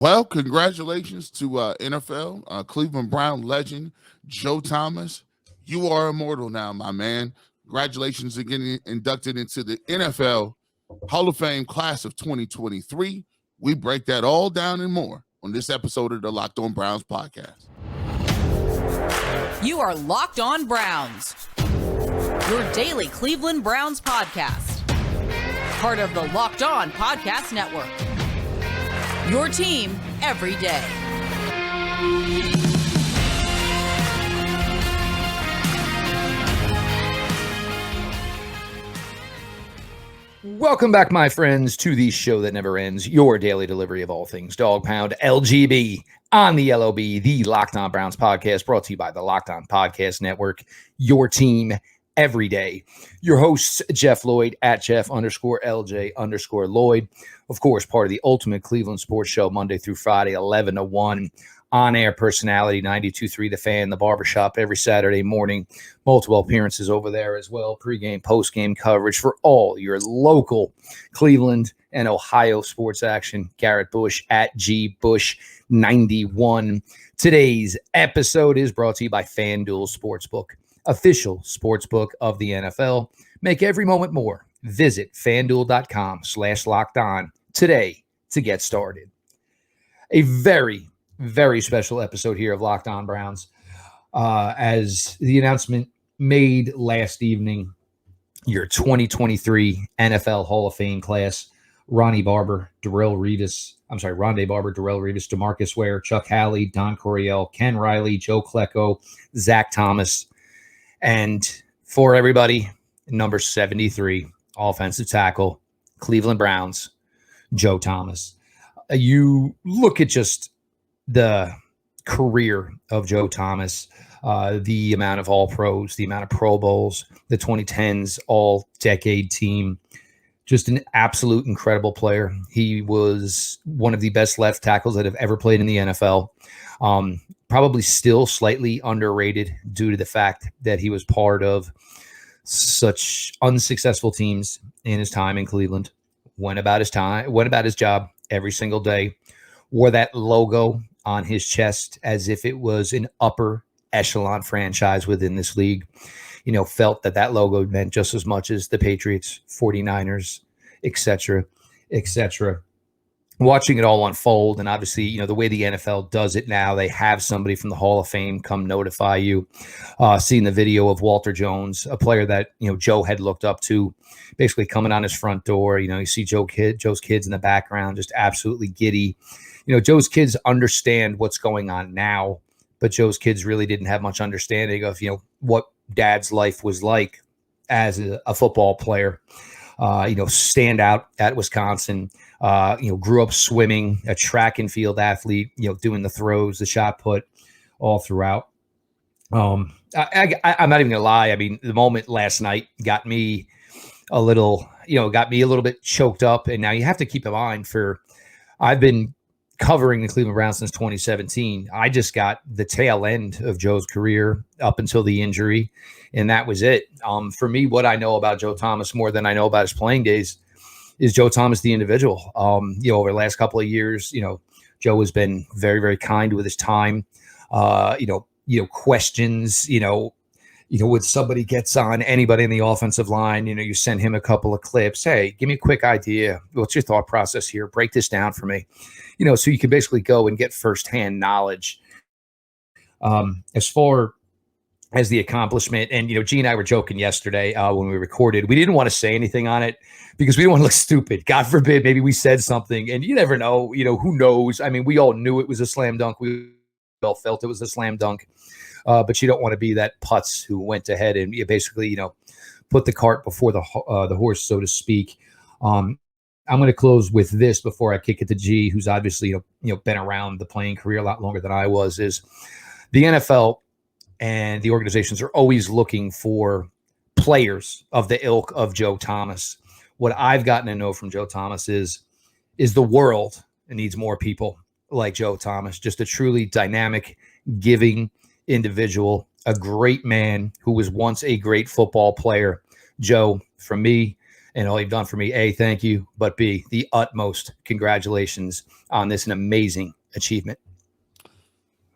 Well, congratulations to NFL Cleveland Brown legend Joe Thomas. You are immortal now, my man. Congratulations on getting inducted into the NFL Hall of Fame class of 2023. We break that all down and more on this episode of the Locked On Browns podcast. You are Locked On Browns, your daily Cleveland Browns podcast. Part of the Locked On Podcast Network. Your team every day. Welcome back, my friends, to the show that never ends, your daily delivery of all things Dog Pound LGB on the LOB, the Locked On Browns podcast, brought to you by the Locked On Podcast Network, your team every day. Your hosts, Jeff Lloyd at Jeff_LJ_Lloyd. Of course, part of the Ultimate Cleveland Sports Show, Monday through Friday, 11 to 1. On-air personality, 92.3 The Fan, The Barbershop every Saturday morning. Multiple appearances over there as well. Pre-game, post-game coverage for all your local Cleveland and Ohio sports action. Garrett Bush at GBush91. Today's episode is brought to you by FanDuel Sportsbook, official sportsbook of the NFL. Make every moment more. Visit FanDuel.com/lockedon today to get started. A very special episode here of Locked On Browns. As the announcement made last evening, your 2023 NFL Hall of Fame class, Rondé Barber, Darrelle Revis, DeMarcus Ware, Chuck Halley, Don Coryell, Ken Riley, Joe Klecko, Zach Thomas, and for everybody, number 73, offensive tackle, Cleveland Browns, Joe Thomas. You look at just the career of Joe Thomas, the amount of All-Pros, the amount of Pro Bowls, the 2010s All-Decade team, just an absolute incredible player. He was one of the best left tackles that have ever played in the NFL. Probably still slightly underrated due to the fact that he was part of such unsuccessful teams in his time in Cleveland. Went about his job every single day, wore that logo on his chest as if it was an upper echelon franchise within this league. Felt that logo meant just as much as the Patriots, 49ers, etc., etc. Watching it all unfold, and obviously, the way the NFL does it now, they have somebody from the Hall of Fame come notify you. Seeing the video of Walter Jones, a player that Joe had looked up to, basically coming on his front door. You see Joe's kids in the background, just absolutely giddy. Joe's kids understand what's going on now, but Joe's kids really didn't have much understanding of what Dad's life was like as a football player. Stand out at Wisconsin. Grew up swimming, a track and field athlete, doing the throws, the shot put all throughout. I'm not even gonna lie. I mean, the moment last night got me a little bit choked up. And now you have to keep in mind, I've been covering the Cleveland Browns since 2017. I just got the tail end of Joe's career up until the injury, and that was it. For me, what I know about Joe Thomas more than I know about his playing days is Joe Thomas, the individual. Over the last couple of years, Joe has been very, very kind with his time. Questions, when somebody gets on anybody in the offensive line, you send him a couple of clips. Hey, give me a quick idea. What's your thought process here? Break this down for me. So you can basically go and get firsthand knowledge. As far as the accomplishment, and G and I were joking yesterday when we recorded, we didn't want to say anything on it because we didn't want to look stupid. God forbid, maybe we said something, and you never know. Who knows? I mean, we all knew it was a slam dunk. We all felt it was a slam dunk. But you don't want to be that putz who went ahead and basically, put the cart before the horse, so to speak. I'm going to close with this before I kick it to G, who's obviously been around the playing career a lot longer than I was. Is the NFL and the organizations are always looking for players of the ilk of Joe Thomas. What I've gotten to know from Joe Thomas is the world needs more people like Joe Thomas, just a truly dynamic, giving individual, a great man who was once a great football player. Joe, from me, And all you've done for me, A, thank you, but B, the utmost congratulations on this an amazing achievement.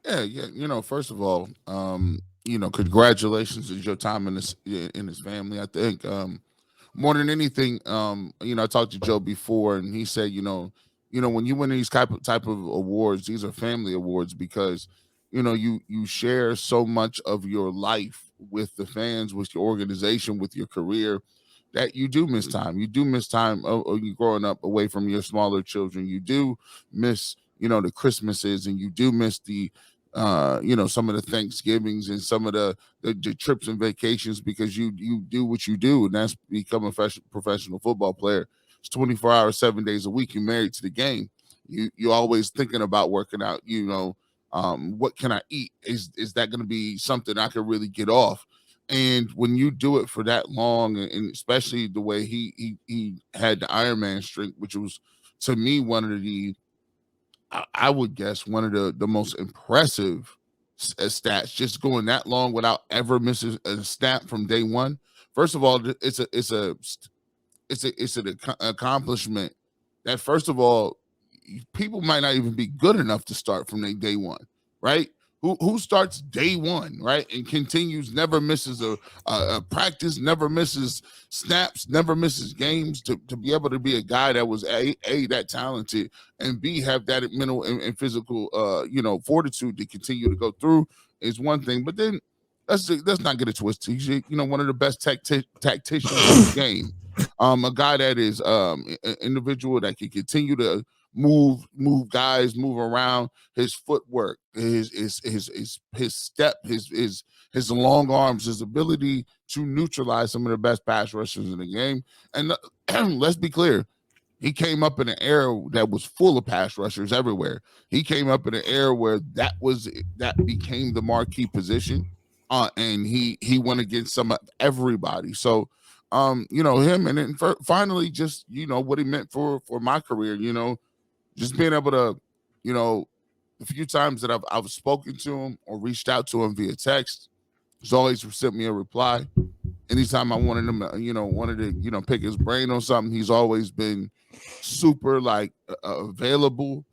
Yeah. First of all, congratulations to your time in his family. I think more than anything, I talked to Joe before, and he said, when you win these type of awards, these are family awards because, you share so much of your life with the fans, with your organization, with your career, that you do miss time. You do miss time of you growing up away from your smaller children. You do miss, the Christmases, and you do miss the, some of the Thanksgivings and some of the trips and vacations because you do what you do, and that's become a professional football player. It's 24 hours, 7 days a week. You're married to the game. You're always thinking about working out. What can I eat? Is that going to be something I can really get off? And when you do it for that long, and especially the way he had the Ironman strength, which was to me one of the, I would guess, one of the most impressive stats, just going that long without ever missing a snap from day one. First of all, it's an accomplishment that, first of all, people might not even be good enough to start from their day one, right? Who starts day one, right, and continues, never misses a practice, never misses snaps, never misses games, to be able to be a guy that was a that talented, and B, have that mental and physical fortitude to continue to go through is one thing. But then let's not get it twisted. He's one of the best tacticians in the game. A guy that is an individual that can continue to move guys, move around, his footwork, his step, his long arms, his ability to neutralize some of the best pass rushers in the game. And let's be clear, he came up in an era that was full of pass rushers everywhere. He came up in an era where that became the marquee position, and he went against some of everybody. So him, and then finally, just what he meant for my career, just being able to, the few times that I've spoken to him or reached out to him via text, he's always sent me a reply. Anytime I wanted him, wanted to, pick his brain on something, he's always been super available.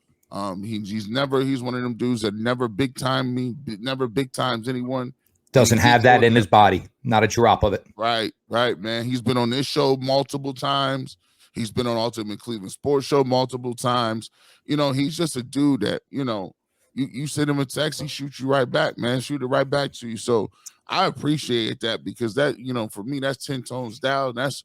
He's one of them dudes that never big time me, never big times anyone. Doesn't have that in his body, not a drop of it. Right, man. He's been on this show multiple times. He's been on Ultimate Cleveland Sports Show multiple times. He's just a dude that, you send him a text, he shoots you right back, man. Shoot it right back to you. So I appreciate that, because that, for me, that's 10 tones down. That's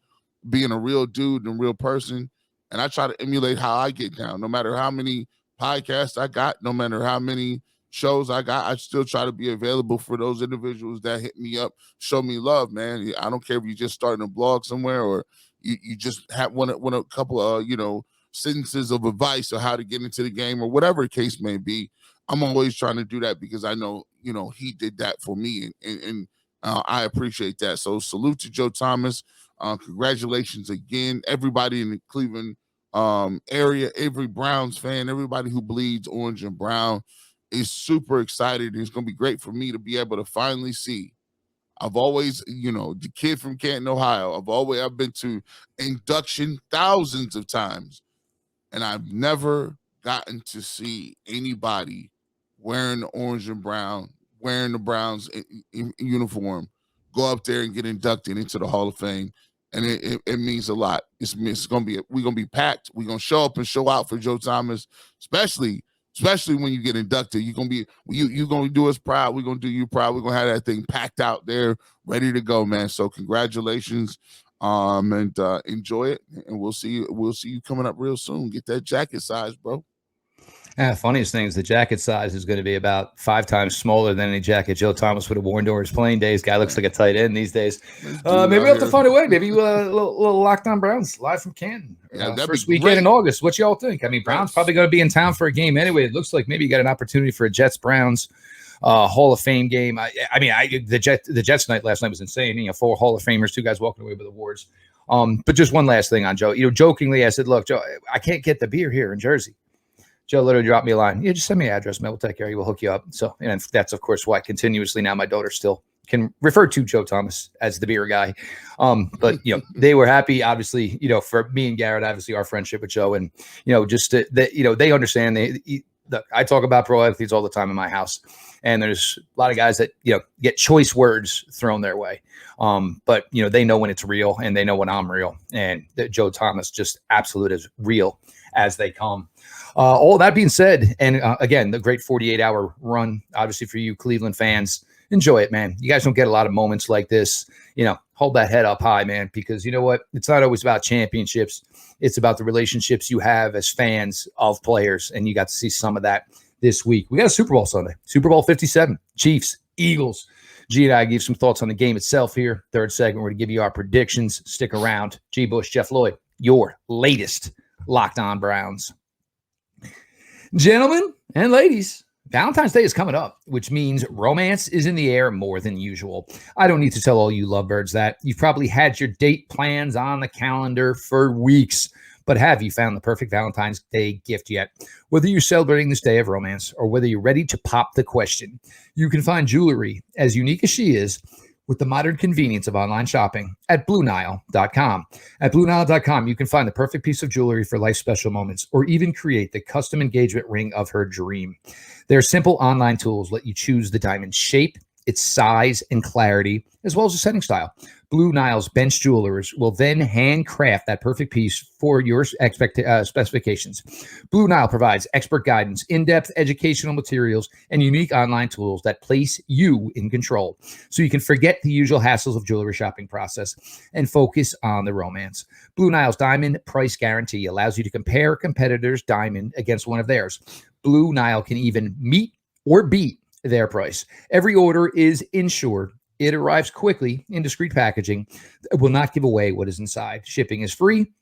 being a real dude and a real person. And I try to emulate how I get down. No matter how many podcasts I got, no matter how many shows I got, I still try to be available for those individuals that hit me up, show me love, man. I don't care if you're just starting a blog somewhere, or you just have one a couple of sentences of advice or how to get into the game, or whatever the case may be. I'm always trying to do that because I know he did that for me, and I appreciate that. So salute to Joe Thomas. Congratulations again, everybody in the Cleveland area, every Browns fan, everybody who bleeds orange and brown is super excited. It's going to be great for me to be able to finally see. I've always, the kid from Canton, Ohio, I've been to induction thousands of times, and I've never gotten to see anybody wearing the orange and brown, wearing the Browns in uniform, go up there and get inducted into the Hall of Fame. And it means a lot. We're gonna be packed. We're gonna show up and show out for Joe Thomas, especially when you get inducted. You're gonna do us proud. We're gonna do you proud. We're gonna have that thing packed out there, ready to go, man. So congratulations, and enjoy it. And we'll see you coming up real soon. Get that jacket size, bro. Funniest thing is the jacket size is going to be about 5 times smaller than any jacket Joe Thomas would have worn during his playing days. Guy looks like a tight end these days. Maybe we'll have to find a way. Maybe a little Lockdown Browns live from Canton. First weekend in August. What y'all think? I mean, Browns probably going to be in town for a game anyway. It looks like maybe you got an opportunity for a Jets-Browns Hall of Fame game. The Jets night last night was insane. 4 Hall of Famers, 2 guys walking away with awards. But just one last thing on Joe. Jokingly, I said, look, Joe, I can't get the beer here in Jersey. Joe literally dropped me a line. Yeah, just send me an address, man. We'll take care of you. We'll hook you up. So, and that's, of course, why continuously now my daughter's still can refer to Joe Thomas as the beer guy. But they were happy, obviously, for me and Garrett, obviously our friendship with Joe, and just that they understand. I talk about pro athletes all the time in my house, and there's a lot of guys that get choice words thrown their way. But they know when it's real, and they know when I'm real, and that Joe Thomas just absolute as real as they come. All that being said, and again, the great 48-hour run, obviously for you Cleveland fans, enjoy it, man. You guys don't get a lot of moments like this. Hold that head up high, man, because you know what? It's not always about championships. It's about the relationships you have as fans of players, and you got to see some of that this week. We got a Super Bowl Sunday, Super Bowl 57, Chiefs, Eagles. G and I give some thoughts on the game itself here. Third segment, we're going to give you our predictions. Stick around. G. Bush, Jeff Lloyd, your latest Locked On Browns. Gentlemen and ladies, Valentine's Day is coming up, which means romance is in the air more than usual. I don't need to tell all you lovebirds that. You've probably had your date plans on the calendar for weeks, but have you found the perfect Valentine's Day gift yet? Whether you're celebrating this day of romance or whether you're ready to pop the question, you can find jewelry as unique as she is with the modern convenience of online shopping at BlueNile.com. At BlueNile.com, you can find the perfect piece of jewelry for life's special moments, or even create the custom engagement ring of her dream. Their simple online tools let you choose the diamond shape, its size, and clarity, as well as the setting style. Blue Nile's bench jewelers will then handcraft that perfect piece for your specifications. Blue Nile provides expert guidance, in-depth educational materials, and unique online tools that place you in control, so you can forget the usual hassles of jewelry shopping process and focus on the romance. Blue Nile's diamond price guarantee allows you to compare a competitor's diamond against one of theirs. Blue Nile can even meet or beat their price. Every order is insured. It arrives quickly in discreet packaging. It will not give away what is inside. Shipping is free,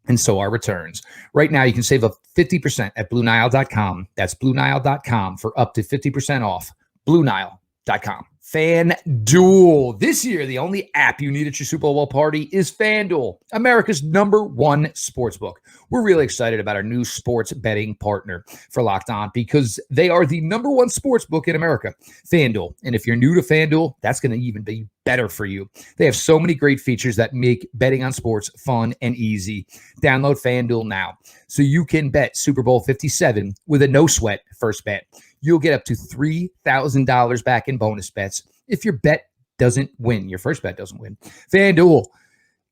and so are returns. Right now, you can save up 50% at BlueNile.com. That's BlueNile.com for up to 50% off. BlueNile.com. FanDuel. This year, the only app you need at your Super Bowl party is FanDuel, America's #1 sportsbook. We're really excited about our new sports betting partner for Locked On because they are the #1 sportsbook in America, FanDuel. And if you're new to FanDuel, that's going to even be better for you. They have so many great features that make betting on sports fun and easy. Download FanDuel now so you can bet Super Bowl 57 with a no-sweat first bet. You'll get up to $3,000 back in bonus bets if your bet doesn't win, your first bet doesn't win. FanDuel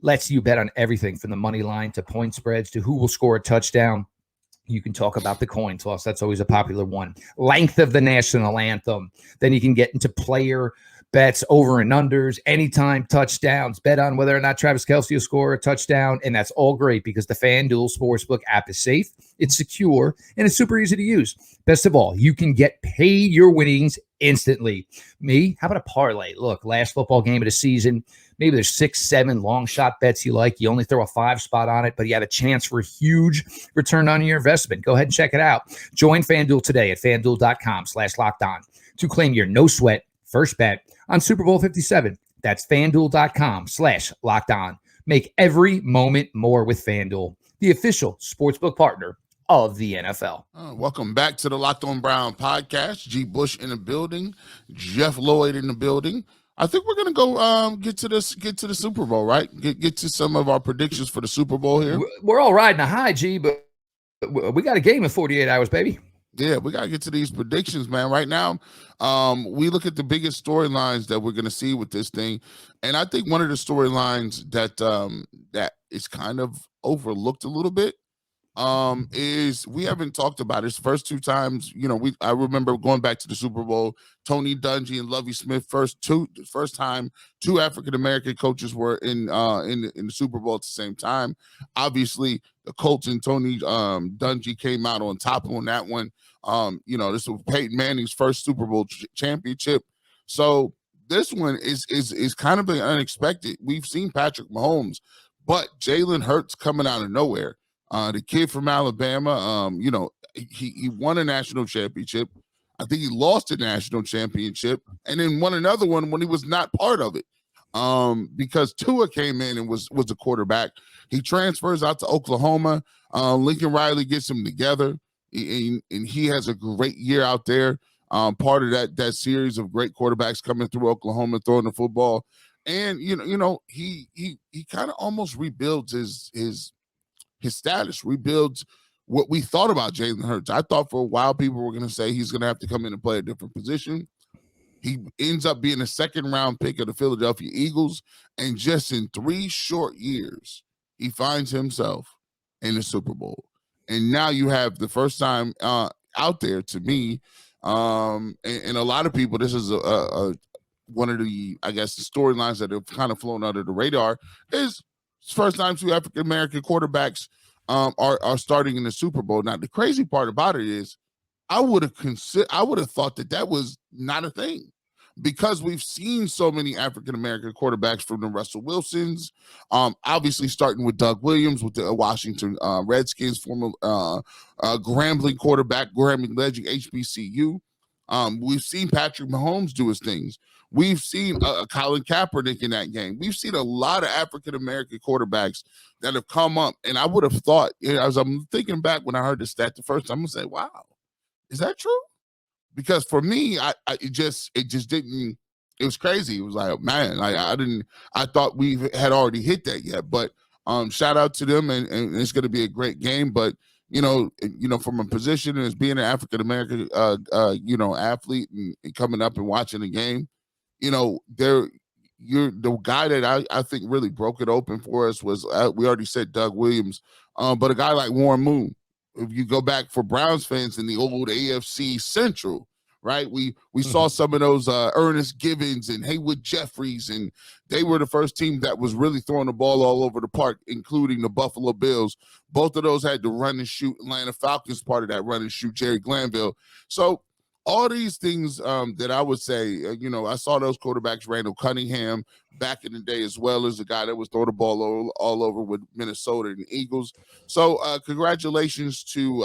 lets you bet on everything from the money line to point spreads to who will score a touchdown. You can talk about the coin toss. That's always a popular one. Length of the national anthem. Then you can get into player bets, over and unders, anytime touchdowns, bet on whether or not Travis Kelce will score a touchdown. And that's all great because the FanDuel Sportsbook app is safe, it's secure, and it's super easy to use. Best of all, you can get paid your winnings instantly. Me, how about a parlay? Look, last football game of the season, maybe there's 6, 7 long shot bets you like. You only throw a 5 spot on it, but you have a chance for a huge return on your investment. Go ahead and check it out. Join FanDuel today at FanDuel.com/lockedon to claim your no sweat first bet on Super Bowl 57. That's FanDuel.com/lockedon. Make every moment more with FanDuel, the official sportsbook partner of the NFL. Welcome back to the Locked On Brown podcast. G. Bush in the building, Jeff Lloyd in the building. I think we're gonna go get to the Super Bowl, right? Get to some of our predictions for the Super Bowl here. We're all riding a high, G, but we got a game in 48 hours, baby. Yeah, we gotta get to these predictions, man. Right now, we look at the biggest storylines that we're gonna see with this thing, and I think one of the storylines that that is kind of overlooked a little bit is we haven't talked about it. It's first 2 times, I remember going back to the Super Bowl, Tony Dungy and Lovie Smith, first time 2 African-American coaches were in the Super Bowl at the same time. Obviously, the Colts and Tony Dungy came out on top on that one. This was Peyton Manning's first Super Bowl championship. So this one is kind of unexpected. We've seen Patrick Mahomes, but Jalen Hurts coming out of nowhere. The kid from Alabama, he won a national championship. I think he lost a national championship and then won another one when he was not part of it. Because Tua came in and was the quarterback. He transfers out to Oklahoma. Lincoln Riley gets him together, and he has a great year out there. part of that series of great quarterbacks coming through Oklahoma throwing the football. And he kind of almost rebuilds his status, rebuilds what we thought about Jalen Hurts. I thought for a while people were going to say he's going to have to come in and play a different position. He ends up being a second-round pick of the Philadelphia Eagles, and just in 3 short years, he finds himself in the Super Bowl. And now you have the first time out there, to me, and a lot of people, this is one of the, I guess, storylines that have kind of flown under the radar, is first time 2 African-American quarterbacks are starting in the Super Bowl. Now, the crazy part about it is I would have thought that was not a thing, because we've seen so many African-American quarterbacks, from the Russell Wilsons, obviously starting with Doug Williams with the Washington Redskins, former Grambling quarterback, Grambling legend, HBCU. We've seen Patrick Mahomes do his things. We've seen Colin Kaepernick in that game. We've seen a lot of African-American quarterbacks that have come up, and I would have thought, as I'm thinking back when I heard the stat the first time, I'm going to say, wow, is that true? Because for me, it just didn't. It was crazy. It was like, man, I thought we had already hit that yet. But shout out to them, and it's going to be a great game. But from a position as being an African American, athlete and coming up and watching the game, you're the guy that I think really broke it open for us was we already said Doug Williams, but a guy like Warren Moon. If you go back for Browns fans in the old AFC Central, right? We saw some of those Ernest Givens and Haywood Jeffries, and they were the first team that was really throwing the ball all over the park, including the Buffalo Bills. Both of those had the run and shoot. Atlanta Falcons part of that run and shoot, Jerry Glanville. So all these things that I would say, I saw those quarterbacks, Randall Cunningham, back in the day, as well as the guy that was throwing the ball all over with Minnesota and the Eagles. So congratulations to,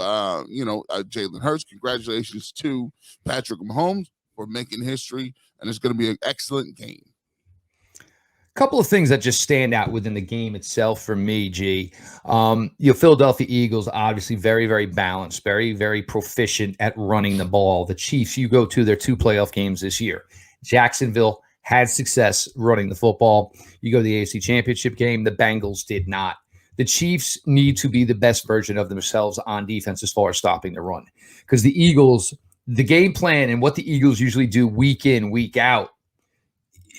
Jalen Hurts. Congratulations to Patrick Mahomes for making history, and it's going to be an excellent game. Couple of things that just stand out within the game itself for me, G. Philadelphia Eagles, obviously very, very balanced, very, very proficient at running the ball. The Chiefs, you go to their 2 playoff games this year. Jacksonville had success running the football. You go to the AFC Championship game, the Bengals did not. The Chiefs need to be the best version of themselves on defense as far as stopping the run. Because the Eagles, the game plan and what the Eagles usually do week in, week out,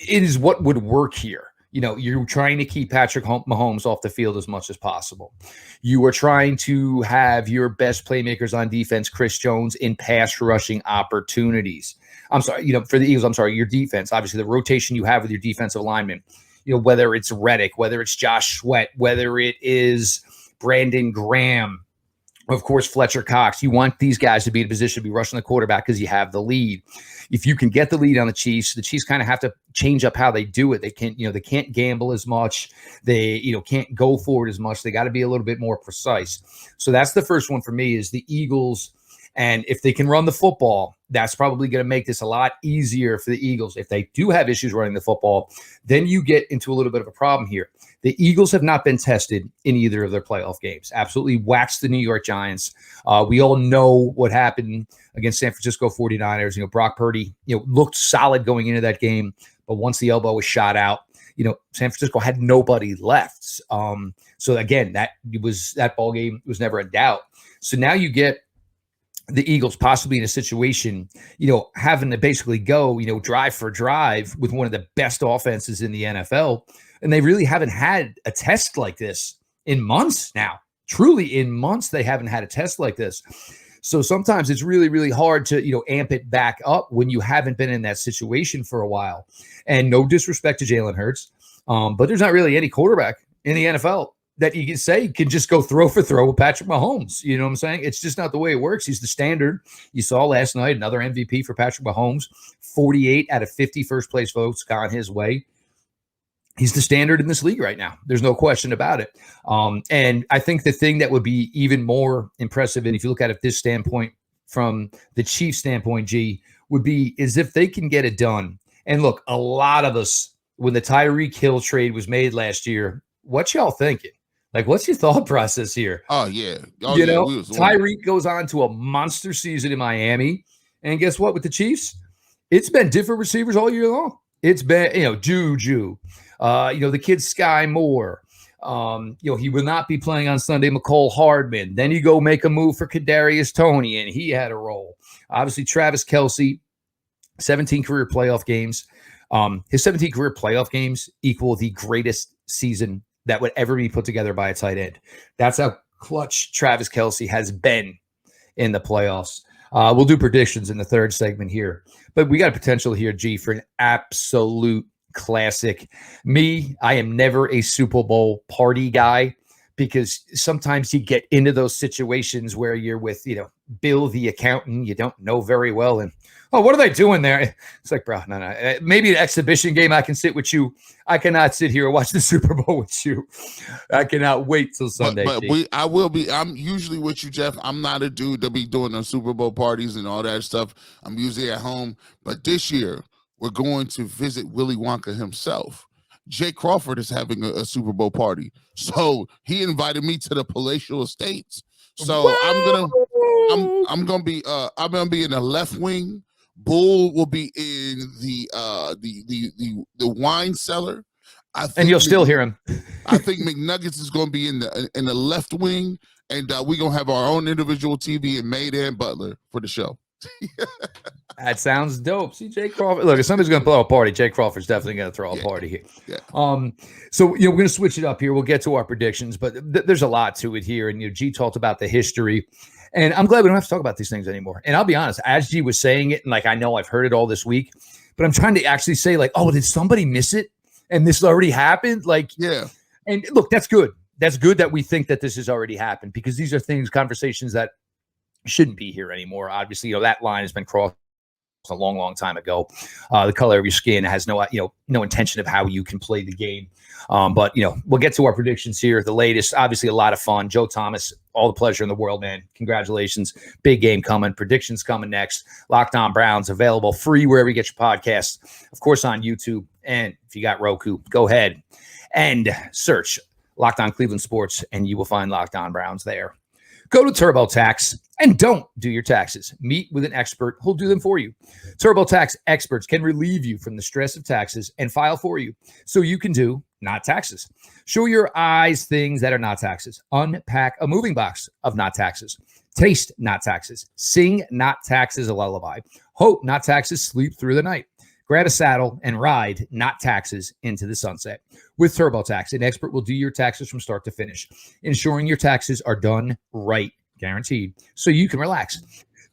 it is what would work here. You're trying to keep Patrick Mahomes off the field as much as possible. You are trying to have your best playmakers on defense, Chris Jones, in pass rushing opportunities. I'm sorry, for the Eagles, your defense, obviously the rotation you have with your defensive linemen, whether it's Reddick, whether it's Josh Sweat, whether it is Brandon Graham, of course, Fletcher Cox. You want these guys to be in a position to be rushing the quarterback because you have the lead. If you can get the lead on the Chiefs kind of have to change up how they do it. They can't gamble as much. They, can't go forward as much. They got to be a little bit more precise. So that's the first one for me is the Eagles. And if they can run the football, that's probably going to make this a lot easier for the Eagles. If they do have issues running the football, then you get into a little bit of a problem here. The Eagles have not been tested in either of their playoff games. Absolutely waxed the New York Giants. We all know what happened against San Francisco 49ers. Brock Purdy, looked solid going into that game, but once the elbow was shot out, San Francisco had nobody left. So again, that ball game was never in doubt. So now you get the Eagles possibly in a situation, having to basically go, drive for drive with one of the best offenses in the NFL. And they really haven't had a test like this in months now. Truly in months, they haven't had a test like this. So sometimes it's really, really hard to, amp it back up when you haven't been in that situation for a while. And no disrespect to Jalen Hurts, but there's not really any quarterback in the NFL that you can say can just go throw for throw with Patrick Mahomes. You know what I'm saying? It's just not the way it works. He's the standard. You saw last night, another MVP for Patrick Mahomes, 48 out of 50 first place votes gone his way. He's the standard in this league right now. There's no question about it. And I think the thing that would be even more impressive, and if you look at it this standpoint, from the Chiefs standpoint, G, would be is if they can get it done. And look, a lot of us, when the Tyreek Hill trade was made last year, what y'all thinking? Like, what's your thought process here? Oh, yeah. Tyreek goes on to a monster season in Miami. And guess what? With the Chiefs, it's been different receivers all year long. It's been, Juju, the kid Sky Moore. He will not be playing on Sunday, McCole Hardman. Then you go make a move for Kadarius Toney, and he had a role. Obviously, Travis Kelce, 17 career playoff games. His 17 career playoff games equal the greatest season that would ever be put together by a tight end. That's how clutch Travis Kelce has been in the playoffs. We'll do predictions in the third segment here, but we got a potential here, G, for an absolute classic. I am never a Super Bowl party guy because sometimes you get into those situations where you're with, Bill, the accountant, you don't know very well. And, what are they doing there? It's like, bro, no. Maybe an exhibition game. I can sit with you. I cannot sit here and watch the Super Bowl with you. I cannot wait till Sunday. I will be. I'm usually with you, Jeff. I'm not a dude to be doing the Super Bowl parties and all that stuff. I'm usually at home. But this year, we're going to visit Willy Wonka himself. Jay Crawford is having a Super Bowl party. So he invited me to the palatial estates. So I'm gonna be in the left wing. Bull will be in the wine cellar. And you'll still hear him. I think McNuggets is going to be in the left wing, and we're going to have our own individual TV in Maid and Butler for the show. That sounds dope. See, Jay Crawford. Look, if somebody's going to blow a party, Jay Crawford's definitely going to throw a party here. Yeah. So we're going to switch it up here. We'll get to our predictions, but there's a lot to it here. And G talked about the history, and I'm glad we don't have to talk about these things anymore. And I'll be honest, as G was saying it, and like I know I've heard it all this week, but I'm trying to actually say like, oh, did somebody miss it? And this already happened? Like, yeah. And look, that's good. That's good that we think that this has already happened because these are conversations that shouldn't be here anymore. Obviously, that line has been crossed a long, long time ago. The color of your skin has no intention of how you can play the game. But we'll get to our predictions here. The latest, obviously, a lot of fun. Joe Thomas, all the pleasure in the world, man. Congratulations. Big game coming. Predictions coming next. Locked On Browns available free wherever you get your podcasts. Of course, on YouTube. And if you got Roku, go ahead and search Locked On Cleveland Sports, and you will find Locked On Browns there. Go to TurboTax and don't do your taxes. Meet with an expert who'll do them for you. TurboTax experts can relieve you from the stress of taxes and file for you so you can do not taxes. Show your eyes things that are not taxes. Unpack a moving box of not taxes. Taste not taxes. Sing not taxes a lullaby. Hope not taxes sleep through the night. Grab a saddle and ride not taxes into the sunset. With TurboTax, an expert will do your taxes from start to finish, ensuring your taxes are done right, guaranteed, so you can relax.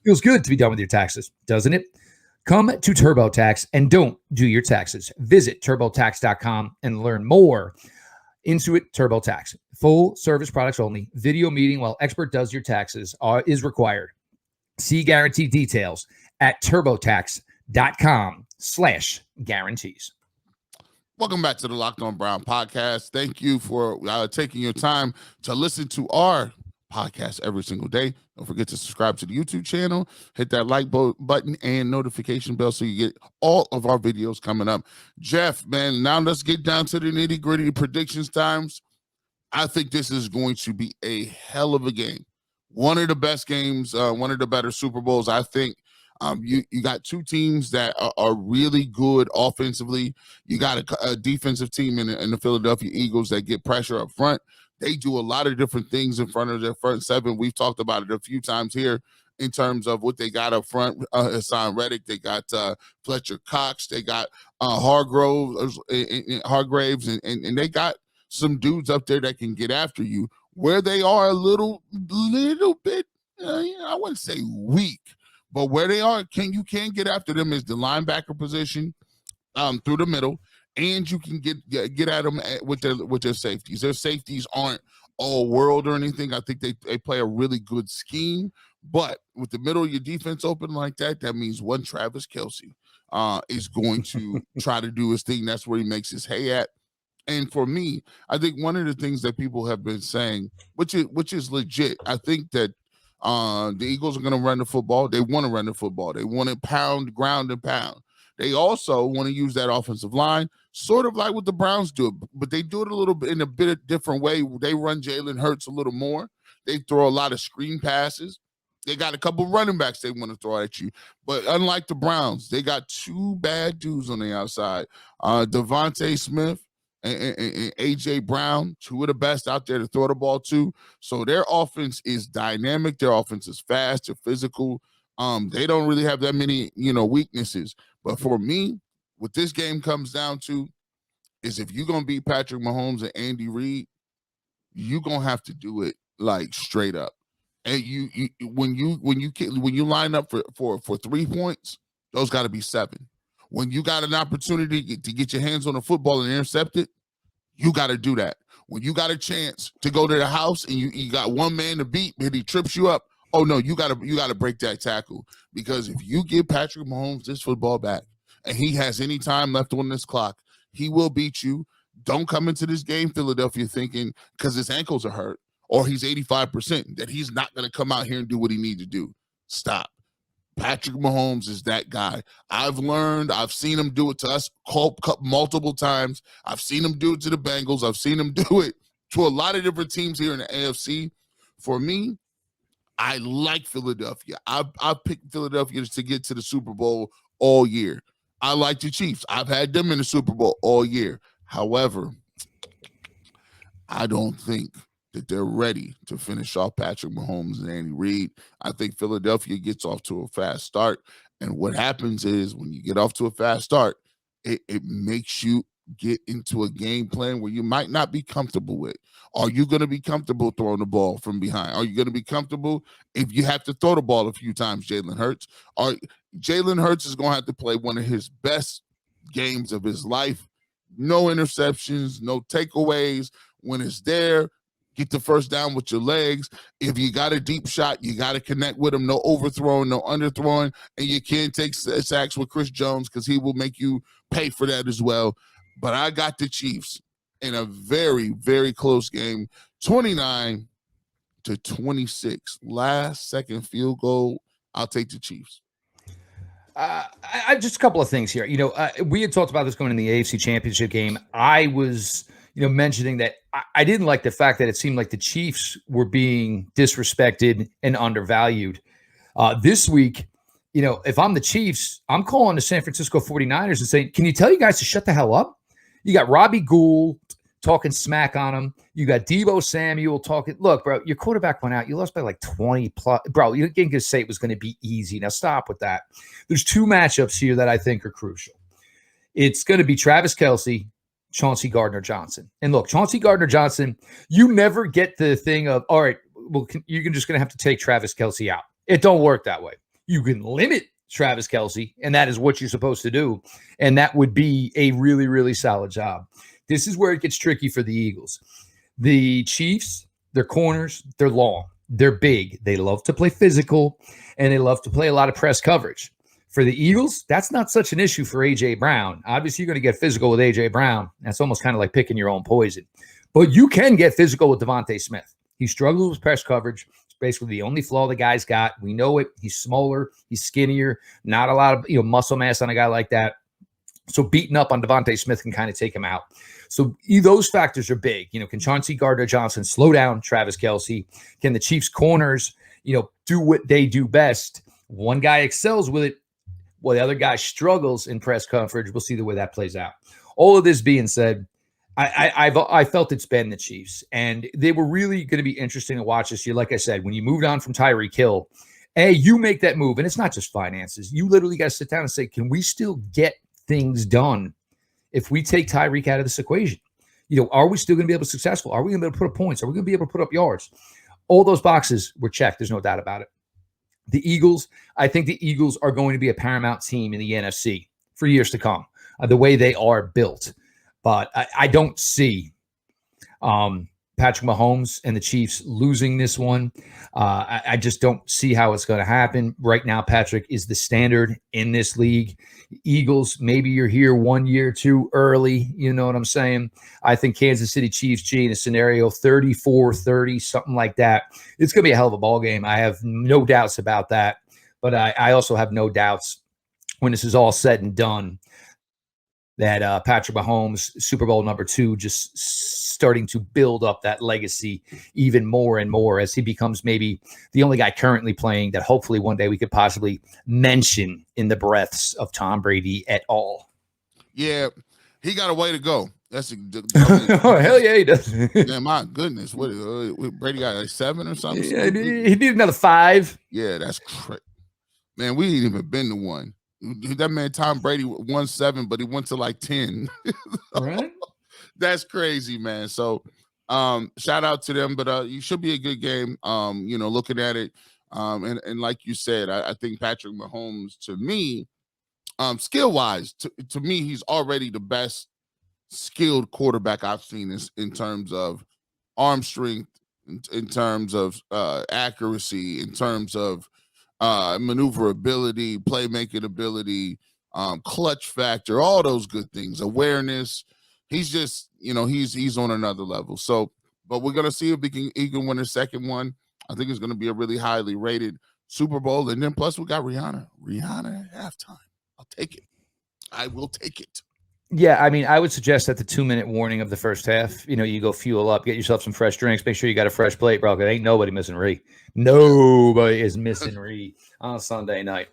Feels good to be done with your taxes, doesn't it? Come to TurboTax and don't do your taxes. Visit TurboTax.com and learn more. Intuit TurboTax. Full service products only. Video meeting while expert does your taxes is required. See guarantee details at TurboTax.com/guarantees. Welcome back to the Locked On Brown podcast. Thank you for taking your time to listen to our podcast every single day. Don't forget to subscribe to the YouTube channel, hit that like button and notification bell so you get all of our videos coming up. Jeff, man, now let's get down to the nitty-gritty predictions times. I think this is going to be a hell of a game. One of the best games, one of the better Super Bowls, I think. You got two teams that are really good offensively. You got a defensive team in the Philadelphia Eagles that get pressure up front. They do a lot of different things in front of their front seven. We've talked about it a few times here in terms of what they got up front. Hassan Reddick, they got Fletcher Cox, they got Hargraves, and they got some dudes up there that can get after you. Where they are a little bit, I wouldn't say weak. But where they are, you can get after them is the linebacker position through the middle, and you can get at them with their safeties. Their safeties aren't all world or anything. I think they play a really good scheme, but with the middle of your defense open like that, that means one Travis Kelce is going to try to do his thing. That's where he makes his hay at. And for me, I think one of the things that people have been saying, which is legit, I think that the Eagles are going to run the football. They want to run the football. They want to pound, ground, and pound. They also want to use that offensive line, sort of like what the Browns do, but they do it a little bit in a bit different way. They run Jalen Hurts a little more. They throw a lot of screen passes. They got a couple running backs they want to throw at you. But unlike the Browns, they got two bad dudes on the outside. Devontae Smith and A.J. Brown, two of the best out there to throw the ball to. So their offense is dynamic. Their offense is fast. They're physical. They don't really have that many, weaknesses. But for me, what this game comes down to is if you're going to beat Patrick Mahomes and Andy Reid, you're going to have to do it like straight up. And when you line up for 3 points, those got to be 7. When you got an opportunity to get your hands on the football and intercept it, you got to do that. When you got a chance to go to the house and you got one man to beat and he trips you up, oh no, you got to break that tackle. Because if you give Patrick Mahomes this football back and he has any time left on this clock, he will beat you. Don't come into this game, Philadelphia, thinking because his ankles are hurt or he's 85% that he's not going to come out here and do what he needs to do. Stop. Patrick Mahomes is that guy. I've seen him do it to us multiple times. I've seen him do it to the Bengals. I've seen him do it to a lot of different teams here in the AFC. For me, I like Philadelphia. I've picked Philadelphia to get to the Super Bowl all year. I like the Chiefs. I've had them in the Super Bowl all year. However, I don't think that they're ready to finish off Patrick Mahomes and Andy Reid. I think Philadelphia gets off to a fast start. And what happens is when you get off to a fast start, it makes you get into a game plan where you might not be comfortable with. Are you going to be comfortable throwing the ball from behind? Are you going to be comfortable if you have to throw the ball a few times, Jalen Hurts? Jalen Hurts is going to have to play one of his best games of his life. No interceptions, no takeaways. When it's there, get the first down with your legs. If you got a deep shot, you got to connect with him. No overthrowing, no underthrowing. And you can't take sacks with Chris Jones because he will make you pay for that as well. But I got the Chiefs in a very, very close game, 29-26. Last second field goal. I'll take the Chiefs. I just a couple of things here. We had talked about this going in the AFC Championship game. I was, mentioning that I didn't like the fact that it seemed like the Chiefs were being disrespected and undervalued. This week, if I'm the Chiefs, I'm calling the San Francisco 49ers and saying, can you tell you guys to shut the hell up? You got Robbie Gould talking smack on him. You got Deebo Samuel talking. Look, bro, your quarterback went out. You lost by like 20 plus. Bro, you didn't get to say it was going to be easy. Now stop with that. There's two matchups here that I think are crucial. It's going to be Travis Kelce, Chauncey Gardner-Johnson. And look, Chauncey Gardner-Johnson, you never get the thing of, all right, well, you're just going to have to take Travis Kelce out. It don't work that way. You can limit Travis Kelce, and that is what you're supposed to do. And that would be a really, really solid job. This is where it gets tricky for the Eagles. The Chiefs, their corners, they're long. They're big. They love to play physical, and they love to play a lot of press coverage. For the Eagles, that's not such an issue for A.J. Brown. Obviously, you're going to get physical with A.J. Brown. That's almost kind of like picking your own poison. But you can get physical with Devontae Smith. He struggles with press coverage. It's basically the only flaw the guy's got. We know it. He's smaller. He's skinnier. Not a lot of muscle mass on a guy like that. So beating up on Devontae Smith can kind of take him out. So those factors are big. Can Chauncey Gardner-Johnson slow down Travis Kelce? Can the Chiefs corners, do what they do best? One guy excels with it, while the other guy struggles in press coverage. We'll see the way that plays out. All of this being said, I felt it's been the Chiefs, and they were really going to be interesting to watch this year. Like I said, when you moved on from Tyreek Hill, you make that move, and it's not just finances. You literally got to sit down and say, can we still get things done if we take Tyreek out of this equation? Are we still going to be able to be successful? Are we going to be able to put up points? Are we going to be able to put up yards? All those boxes were checked. There's no doubt about it. The Eagles, I think the Eagles are going to be a paramount team in the NFC for years to come, the way they are built. But I don't see Patrick Mahomes and the Chiefs losing this one. I just don't see how it's going to happen. Right now, Patrick is the standard in this league. Eagles, maybe you're here 1 year too early. You know what I'm saying? I think Kansas City Chiefs, G, in a scenario 34-30, something like that. It's going to be a hell of a ball game. I have no doubts about that. But I also have no doubts when this is all said and done that Patrick Mahomes, Super Bowl #2, just starting to build up that legacy even more and more as he becomes maybe the only guy currently playing that hopefully one day we could possibly mention in the breaths of Tom Brady at all. Yeah, he got a way to go. That's oh, hell yeah, he does. Man, my goodness. What Brady got, like 7 or something? Yeah, he need another 5. Yeah, that's crazy. Man, we ain't even been to one. That man Tom Brady won 7, but he went to like 10. Right? That's crazy, man. So shout out to them, but you should be a good game. Looking at it. And like you said, I think Patrick Mahomes, to me, skill wise, to me, he's already the best skilled quarterback I've seen in terms of arm strength, in terms of accuracy, in terms of maneuverability, playmaking ability, clutch factor, all those good things, awareness. He's just, he's on another level. So, but we're gonna see if he can win a second one. I think it's gonna be a really highly rated Super Bowl, and then plus we got Rihanna at halftime. I'll take it. I will take it. Yeah, I mean, I would suggest that the 2-minute warning of the first half, you go fuel up, get yourself some fresh drinks, make sure you got a fresh plate, bro, because ain't nobody missing Ree. Nobody is missing Ree on Sunday night.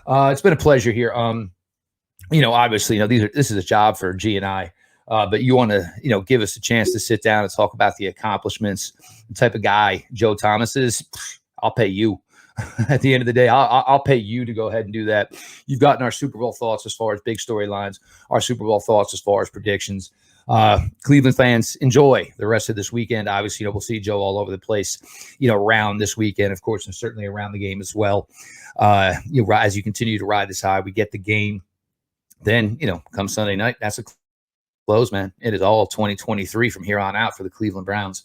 It's been a pleasure here. Obviously, this is a job for G and I, but you want to, give us a chance to sit down and talk about the accomplishments, the type of guy Joe Thomas is. I'll pay you. At the end of the day, I'll pay you to go ahead and do that. You've gotten our Super Bowl thoughts as far as big storylines, our Super Bowl thoughts as far as predictions. Cleveland fans, enjoy the rest of this weekend. Obviously, we'll see Joe all over the place, around this weekend, of course, and certainly around the game as well. As you continue to ride this high, we get the game. Then, come Sunday night, that's a close, man. It is all 2023 from here on out for the Cleveland Browns.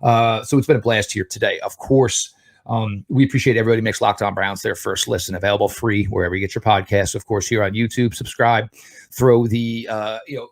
So it's been a blast here today. Of course, we appreciate everybody who makes Locked On Browns their first listen, available free wherever you get your podcasts. Of course, here on YouTube, subscribe, throw the,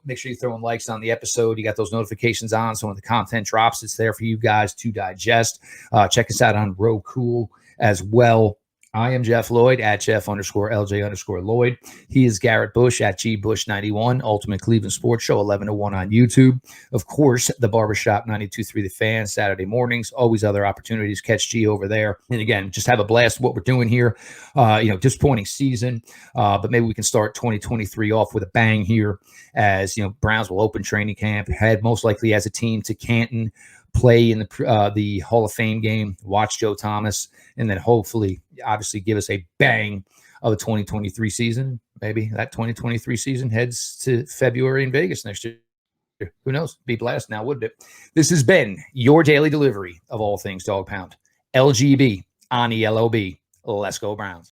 make sure you throw in likes on the episode. You got those notifications on. So when the content drops, it's there for you guys to digest. Check us out on Roku as well. I am Jeff Lloyd at Jeff_LJ_Lloyd. He is Garrett Bush at GBush91, Ultimate Cleveland Sports Show, 11 to 1 on YouTube. Of course, the Barbershop 92.3 The Fan, Saturday mornings. Always other opportunities. Catch G over there. And again, just have a blast what we're doing here. Disappointing season, but maybe we can start 2023 off with a bang here as, Browns will open training camp, head most likely as a team to Canton, play in the Hall of Fame game, watch Joe Thomas, and then hopefully, obviously, give us a bang of a 2023 season. Maybe that 2023 season heads to February in Vegas next year. Who knows? Be blessed now, wouldn't it? This has been your daily delivery of all things Dog Pound. LGB on ELOB. Let's go Browns.